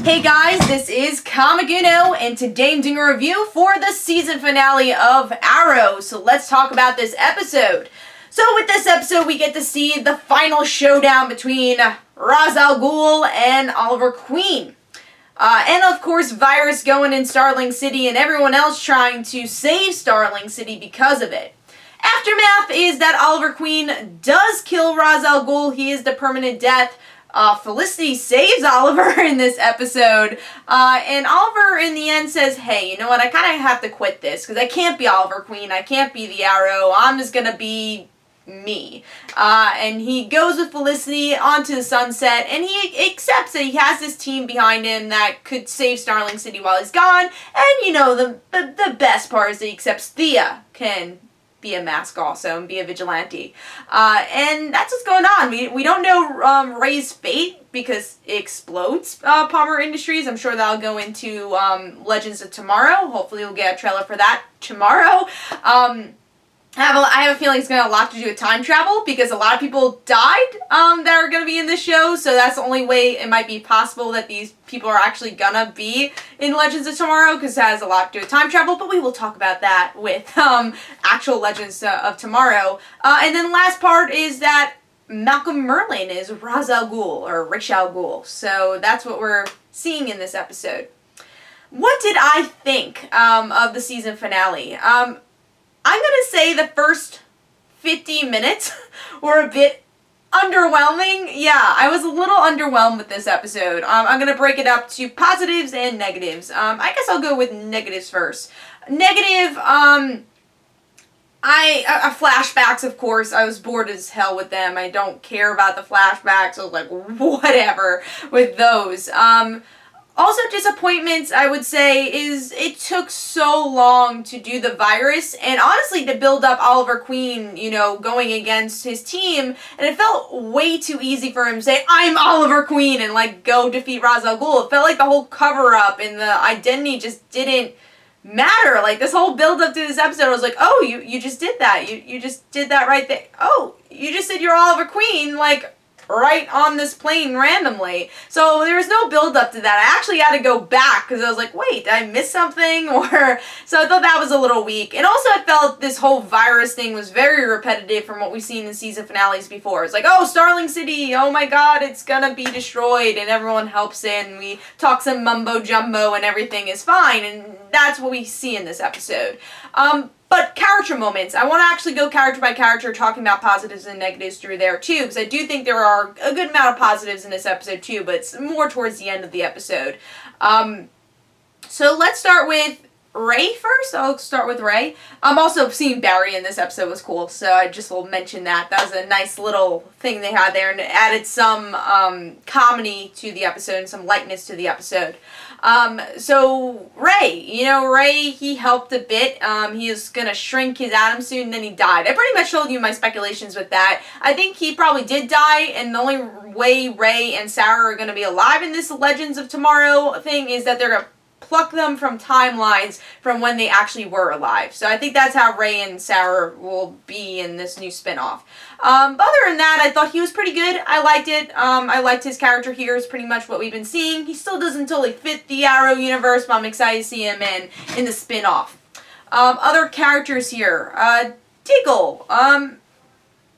Hey guys, this is Kamaguno, and today I'm doing a review for the season finale of Arrow. So let's talk about this episode. So with this episode, we get to see the final showdown between Ra's al Ghul and Oliver Queen. And of course, Virus going in Starling City and everyone else trying to save Starling City because of it. Aftermath is that Oliver Queen does kill Ra's al Ghul. He is the permanent death. Felicity saves Oliver in this episode, and Oliver in the end says, hey, you know what, I kind of have to quit this, because I can't be Oliver Queen, I can't be the Arrow, I'm just gonna be me. And he goes with Felicity onto the sunset, and he accepts that he has this team behind him that could save Starling City while he's gone, and you know, the best part is that he accepts Thea can be a mask also and be a vigilante. And that's what's going on. We don't know Ray's fate because it explodes Palmer Industries. I'm sure that'll go into Legends of Tomorrow. Hopefully we'll get a trailer for that tomorrow. I have a feeling it's going to have a lot to do with time travel because a lot of people died that are going to be in this show, so that's the only way it might be possible that these people are actually going to be in Legends of Tomorrow, because it has a lot to do with time travel, but we will talk about that with actual Legends of Tomorrow. And then the last part is that Malcolm Merlyn is Ra's al Ghul, or Ra's al Ghul, so that's what we're seeing in this episode. What did I think of the season finale? I'm going to say the first 50 minutes were a bit underwhelming. Yeah, I was a little underwhelmed with this episode. I'm going to break it up to positives and negatives. I guess I'll go with negatives first. Negative, flashbacks, of course. I was bored as hell with them. I don't care about the flashbacks. I was like, whatever with those. Also, disappointments, I would say, is it took so long to do the Virus, and honestly to build up Oliver Queen, you know, going against his team, and it felt way too easy for him to say, I'm Oliver Queen, and like go defeat Ra's al Ghul. It felt like the whole cover-up and the identity just didn't matter. Like this whole build-up to this episode, I was like, oh, you just did that. You just did that right there. Oh, you just said you're Oliver Queen, like right on this plane randomly. So there was no build up to that. I actually had to go back because I was like, wait, did I miss something? Or so I thought that was a little weak. And also I felt this whole Virus thing was very repetitive from what we've seen in season finales before. It's like, oh, Starling City, oh my god, it's gonna be destroyed, and everyone helps in. We talk some mumbo jumbo and everything is fine, and that's what we see in this episode. But character moments, I want to actually go character by character, talking about positives and negatives through there too, because I do think there are a good amount of positives in this episode too, but it's more towards the end of the episode. So let's start with Ray first. I'll start with Ray. Also seeing Barry in this episode was cool, so I just will mention that. That was a nice little thing they had there, and it added some comedy to the episode and some lightness to the episode. So Ray, you know, Ray, he helped a bit. He was gonna shrink his atom suit and then he died. I pretty much told you my speculations with that. I think he probably did die, and the only way Ray and Sarah are gonna be alive in this Legends of Tomorrow thing is that they're gonna pluck them from timelines from when they actually were alive. So I think that's how Ray and Sarah will be in this new spinoff. But other than that, I thought he was pretty good. I liked it. I liked his character here. Is pretty much what we've been seeing. He still doesn't totally fit the Arrow universe, but I'm excited to see him in the spinoff. Other characters here. Diggle.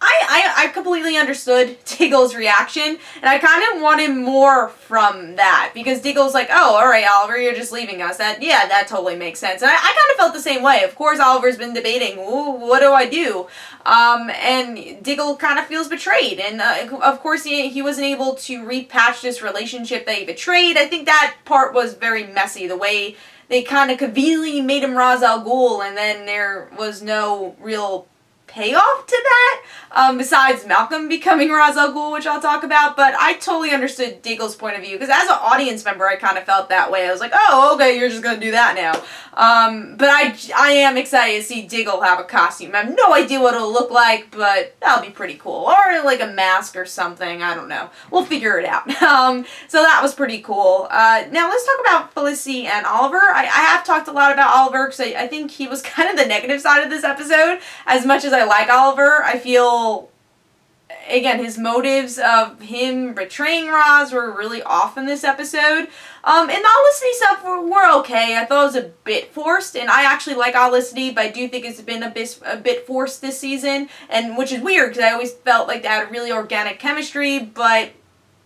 I completely understood Diggle's reaction, and I kind of wanted more from that, because Diggle's like, oh, alright, Oliver, you're just leaving us. That totally makes sense. And I kind of felt the same way. Of course, Oliver's been debating, ooh, what do I do? And Diggle kind of feels betrayed, and of course he wasn't able to repatch this relationship that he betrayed. I think that part was very messy, the way they kind of conveniently made him Ra's al Ghul, and then there was no real payoff to that, besides Malcolm becoming Ra's al Ghul, which I'll talk about. But I totally understood Diggle's point of view, because as an audience member, I kind of felt that way. I was like, oh, okay, you're just gonna do that now. But I am excited to see Diggle have a costume. I have no idea what it'll look like, but that'll be pretty cool. Or like a mask or something, I don't know. We'll figure it out. So that was pretty cool. Now let's talk about Felicity and Oliver. I have talked a lot about Oliver, because I think he was kind of the negative side of this episode. As much as I like Oliver, I feel again, his motives of him betraying Roz were really off in this episode. And the Olicity stuff were okay. I thought it was a bit forced, and I actually like Olicity, but I do think it's been a bit forced this season, and which is weird because I always felt like they had a really organic chemistry, but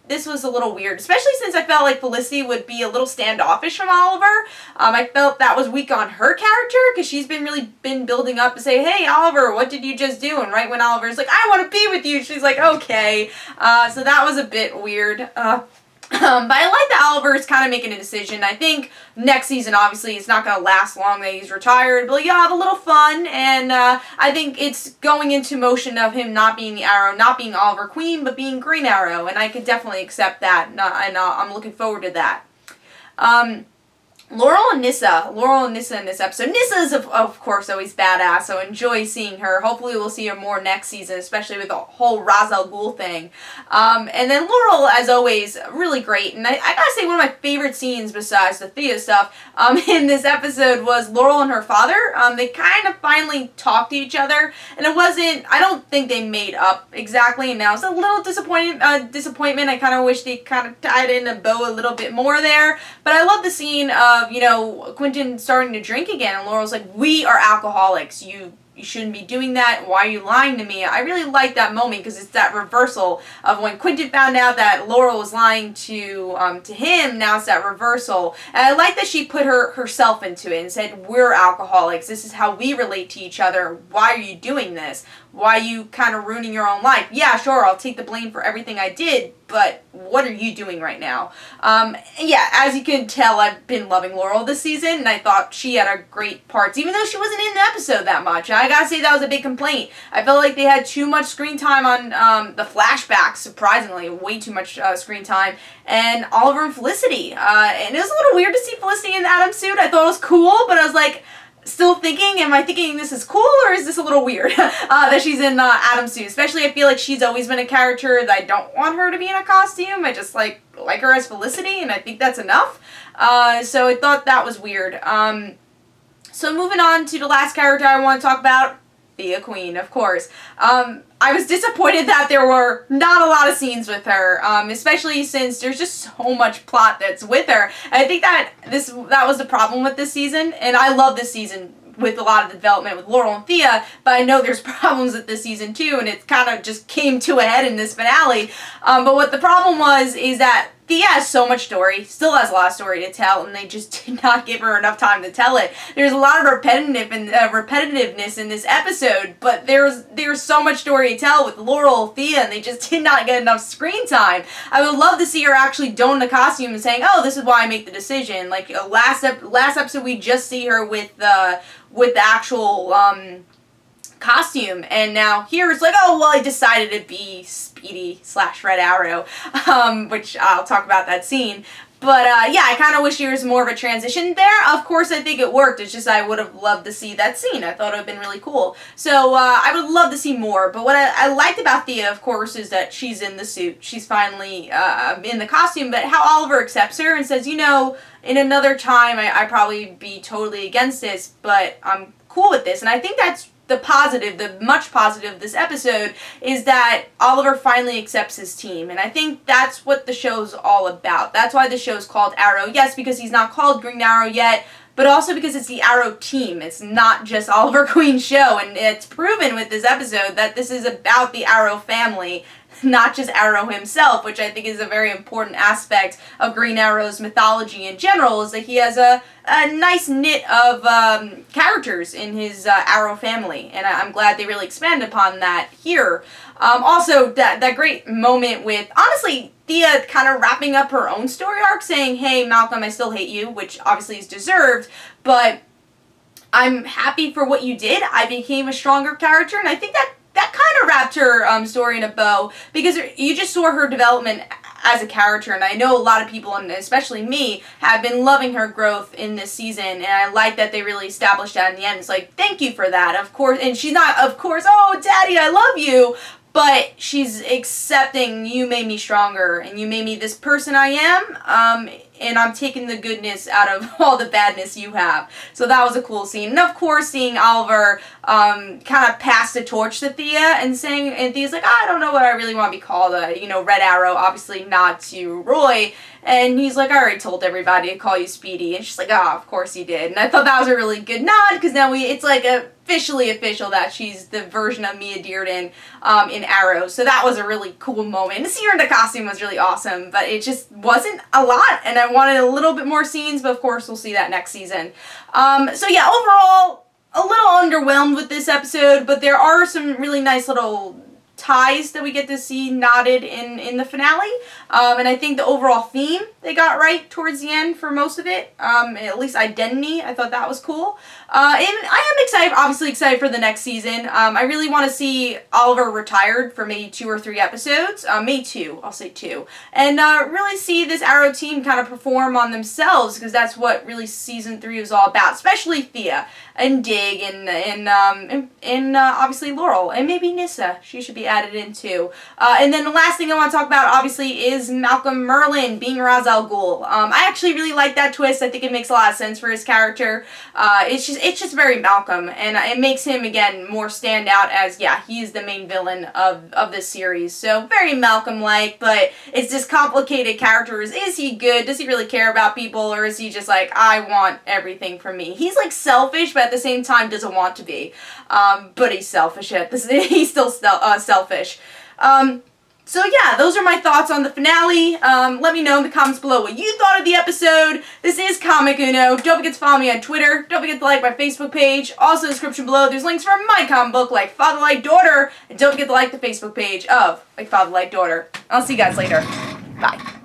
this was a little weird, especially since I felt like Felicity would be a little standoffish from Oliver. I felt that was weak on her character because she's been building up to say, hey, Oliver, what did you just do? And right when Oliver's like, I want to be with you, she's like, okay. So that was a bit weird. But I like that Oliver is kind of making a decision. I think next season, obviously, it's not going to last long that he's retired, but you'll have a little fun, and I think it's going into motion of him not being the Arrow, not being Oliver Queen, but being Green Arrow, and I could definitely accept that, and I'm looking forward to that. Laurel and Nyssa in this episode. Nyssa is, of course, always badass, so enjoy seeing her. Hopefully we'll see her more next season, especially with the whole Ra's al Ghul thing. And then Laurel, as always, really great. And I gotta say, one of my favorite scenes, besides the Thea stuff, in this episode was Laurel and her father. They kind of finally talked to each other, and it wasn't, I don't think they made up exactly, and now it's a little disappointment. I kind of wish they kind of tied in a bow a little bit more there, but I love the scene of, Quentin starting to drink again, and Laurel's like, we are alcoholics, you shouldn't be doing that, why are you lying to me? I really like that moment because it's that reversal of when Quentin found out that Laurel was lying to him, now it's that reversal. And I like that she put herself into it and said, we're alcoholics, this is how we relate to each other, why are you doing this? Why are you kind of ruining your own life? Yeah, sure, I'll take the blame for everything I did, but what are you doing right now? Yeah, as you can tell, I've been loving Laurel this season, and I thought she had a great parts, even though she wasn't in the episode that much. I gotta say that was a big complaint. I felt like they had too much screen time on the flashbacks, surprisingly, way too much screen time, and Oliver and Felicity. And it was a little weird to see Felicity in the Atom suit. I thought it was cool, but I was like, still thinking, am I thinking this is cool or is this a little weird that she's in Atom suit? Especially, I feel like she's always been a character that I don't want her to be in a costume. I just like her as Felicity, and I think that's enough. So I thought that was weird. So moving on to the last character I want to talk about, Thea Queen, of course. I was disappointed that there were not a lot of scenes with her, especially since there's just so much plot that's with her. And I think that was the problem with this season, and I love this season with a lot of development with Laurel and Thea, but I know there's problems with this season too, and it kind of just came to a head in this finale. But what the problem was is that Thea has so much story, still has a lot of story to tell, and they just did not give her enough time to tell it. There's a lot of repetitiveness in this episode, but there's so much story to tell with Laurel, Thea, and they just did not get enough screen time. I would love to see her actually don the costume and saying, "Oh, this is why I make the decision." Like last episode, we just see her with the actual costume, and now here it's like, oh well, I decided to be Speedy / Red Arrow, which I'll talk about that scene. But yeah, I kind of wish there was more of a transition there. Of course, I think it worked. It's just I would have loved to see that scene. I thought it would have been really cool. So I would love to see more. But what I liked about Thea, of course, is that she's in the suit. She's finally in the costume. But how Oliver accepts her and says, in another time, I'd probably be totally against this, but I'm cool with this. And I think that's the much positive of this episode, is that Oliver finally accepts his team, and I think that's what the show's all about. That's why the show's called Arrow. Yes, because he's not called Green Arrow yet, but also because it's the Arrow team. It's not just Oliver Queen's show, and it's proven with this episode that this is about the Arrow family, not just Arrow himself, which I think is a very important aspect of Green Arrow's mythology in general, is that he has a nice knit of characters in his Arrow family, and I'm glad they really expanded upon that here. Also, that great moment with, honestly, Thea kind of wrapping up her own story arc, saying, hey, Malcolm, I still hate you, which obviously is deserved, but I'm happy for what you did. I became a stronger character, and I think that kind of wrapped her story in a bow, because you just saw her development as a character, and I know a lot of people, and especially me, have been loving her growth in this season, and I like that they really established that in the end. It's like, thank you for that, of course, and she's not, of course, oh, Daddy, I love you, but she's accepting, you made me stronger and you made me this person I am, and I'm taking the goodness out of all the badness you have. So that was a cool scene. And of course, seeing Oliver kind of pass the torch to Thea and saying, and Thea's like, I don't know what I really want to be called, Red Arrow, obviously not to Roy. And he's like, I already told everybody to call you Speedy. And she's like, oh, of course you did. And I thought that was a really good nod, because now it's like officially official that she's the version of Mia Dearden in Arrow. So that was a really cool moment. To see her in the costume was really awesome, but it just wasn't a lot, and I wanted a little bit more scenes, but of course we'll see that next season. So yeah, overall, a little underwhelmed with this episode, but there are some really nice little ties that we get to see knotted in the finale, and I think the overall theme they got right towards the end for most of it, at least identity, I thought that was cool, and I am excited, obviously excited for the next season. I really want to see Oliver retired for maybe 2 or 3 episodes, maybe 2, I'll say 2, and really see this Arrow team kind of perform on themselves, because that's what really season 3 was all about, especially Thea and Dig and obviously Laurel, and maybe Nyssa, she should be added in too. And then the last thing I want to talk about, obviously, is Malcolm Merlyn being Ra's al Ghul. I actually really like that twist. I think it makes a lot of sense for his character. It's just very Malcolm, and it makes him, again, more stand out as, yeah, he's the main villain of this series. So very Malcolm-like, but it's this complicated character. Is he good? Does he really care about people, or is he just like, I want everything from me? He's like selfish, but at the same time doesn't want to be. But he's selfish. He's still selfish. So yeah, those are my thoughts on the finale. Let me know in the comments below what you thought of the episode. This is Comic Uno. Don't forget to follow me on Twitter. Don't forget to like my Facebook page. Also in the description below, there's links for my comic book, Like Father Like Daughter. And don't forget to like the Facebook page of Like Father Like Daughter. I'll see you guys later. Bye.